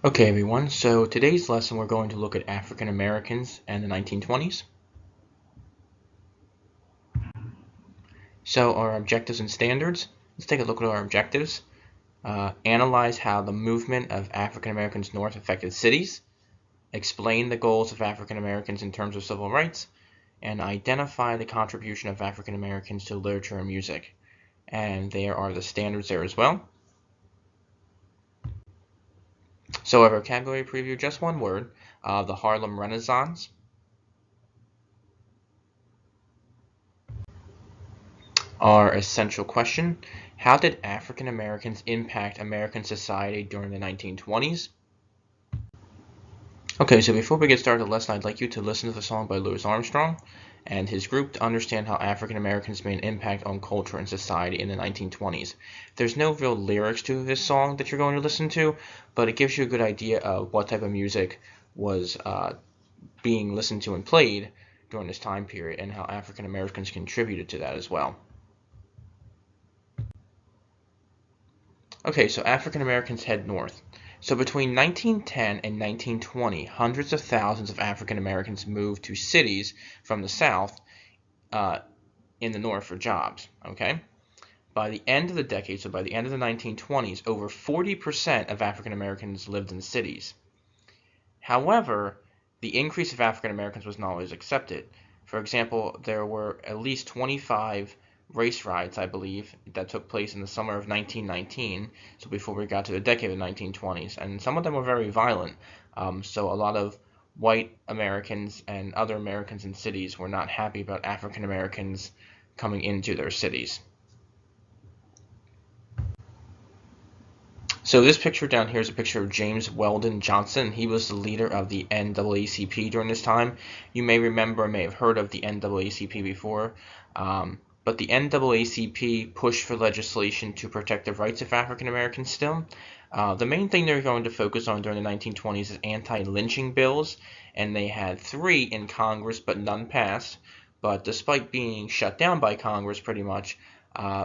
Okay, everyone, so today's lesson we're going to look at African Americans and the 1920s. So our objectives and standards, let's take a look at our objectives. Analyze how the movement of African Americans north affected cities, explain the goals of African Americans in terms of civil rights, and identify the contribution of African Americans to literature and music. And there are the standards there as well. So our vocabulary preview, just one word, the Harlem Renaissance. Our essential question: how did African Americans impact American society during the 1920s? Okay, so before we get started the lesson, I'd like you to listen to the song by Louis Armstrong and his group to understand how African Americans made an impact on culture and society in the 1920s. There's no real lyrics to this song that you're going to listen to, but it gives you a good idea of what type of music was being listened to and played during this time period and how African Americans contributed to that as well. Okay, so African Americans head north. So between 1910 and 1920, hundreds of thousands of African Americans moved to cities from the South in the North for jobs. Okay, by the end of the decade, so by the end of the 1920s, over 40% of African Americans lived in cities. However, the increase of African Americans was not always accepted. For example, there were at least 25 race riots, I believe, that took place in the summer of 1919, so before we got to the decade of the 1920s, and some of them were very violent. So a lot of white Americans and other Americans in cities were not happy about African Americans coming into their cities. So this picture down here is a picture of James Weldon Johnson. He was the leader of the NAACP during this time. You may remember or may have heard of the NAACP before. But the NAACP pushed for legislation to protect the rights of African Americans still. The main thing they're going to focus on during the 1920s is anti-lynching bills, and they had 3 in Congress, but none passed. But despite being shut down by Congress pretty much,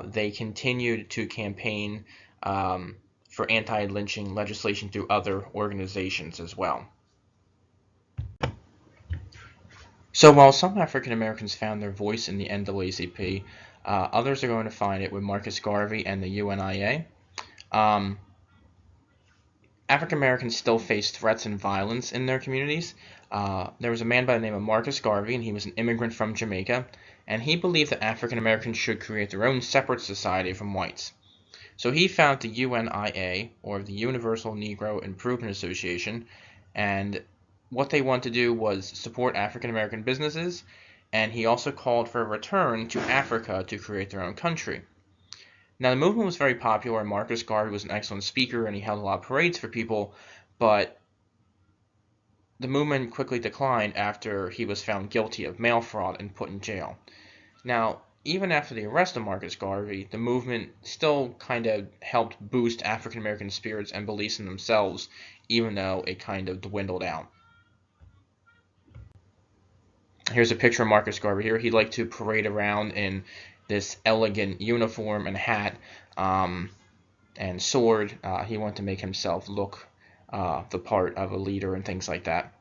they continued to campaign for anti-lynching legislation through other organizations as well. So while some African Americans found their voice in the NAACP, others are going to find it with Marcus Garvey and the UNIA. African Americans still face threats and violence in their communities. There was a man by the name of Marcus Garvey, and he was an immigrant from Jamaica, and he believed that African Americans should create their own separate society from whites. So he founded the UNIA, or the Universal Negro Improvement Association, and what they wanted to do was support African American businesses, and he also called for a return to Africa to create their own country. Now, the movement was very popular, and Marcus Garvey was an excellent speaker, and he held a lot of parades for people, but the movement quickly declined after he was found guilty of mail fraud and put in jail. Now, even after the arrest of Marcus Garvey, the movement still kind of helped boost African American spirits and beliefs in themselves, even though it kind of dwindled out. Here's a picture of Marcus Garvey here. He liked to parade around in this elegant uniform and hat and sword. He wanted to make himself look the part of a leader and things like that.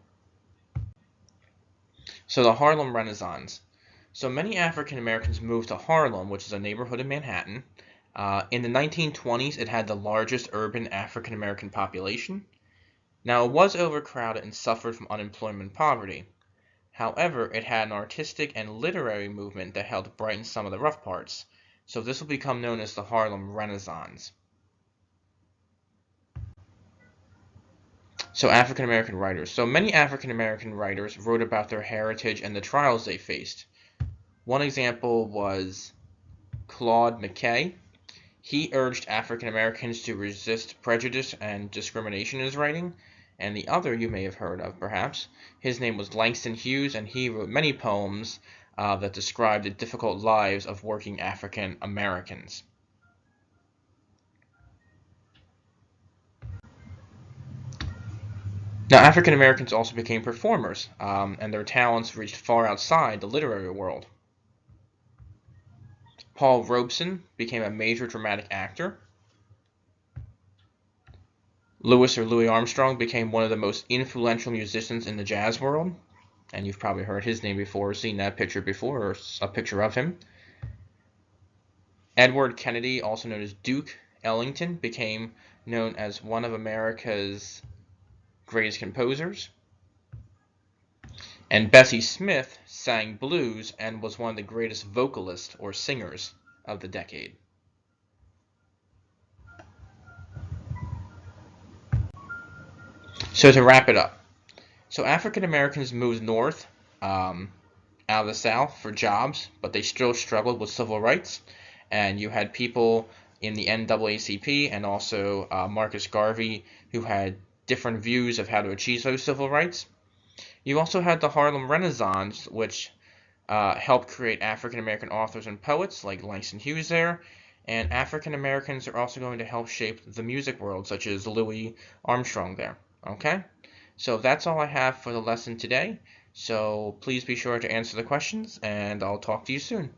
So the Harlem Renaissance. So many African Americans moved to Harlem, which is a neighborhood in Manhattan. In the 1920s, it had the largest urban African American population. Now, it was overcrowded and suffered from unemployment and poverty. However, it had an artistic and literary movement that helped brighten some of the rough parts. So this will become known as the Harlem Renaissance. So African American writers. So many African American writers wrote about their heritage and the trials they faced. One example was Claude McKay. He urged African Americans to resist prejudice and discrimination in his writing. And the other you may have heard of, perhaps. His name was Langston Hughes, and he wrote many poems that described the difficult lives of working African Americans. Now, African Americans also became performers, and their talents reached far outside the literary world. Paul Robeson became a major dramatic actor. Louis Armstrong became one of the most influential musicians in the jazz world, and you've probably heard his name before, seen that picture before, or a picture of him. Edward Kennedy, also known as Duke Ellington, became known as one of America's greatest composers. And Bessie Smith sang blues and was one of the greatest vocalists or singers of the decade. So to wrap it up, so African Americans moved north out of the South for jobs, but they still struggled with civil rights. And you had people in the NAACP and also Marcus Garvey who had different views of how to achieve those civil rights. You also had the Harlem Renaissance, which helped create African American authors and poets like Langston Hughes there. And African Americans are also going to help shape the music world, such as Louis Armstrong there. Okay? So that's all I have for the lesson today. So please be sure to answer the questions, and I'll talk to you soon.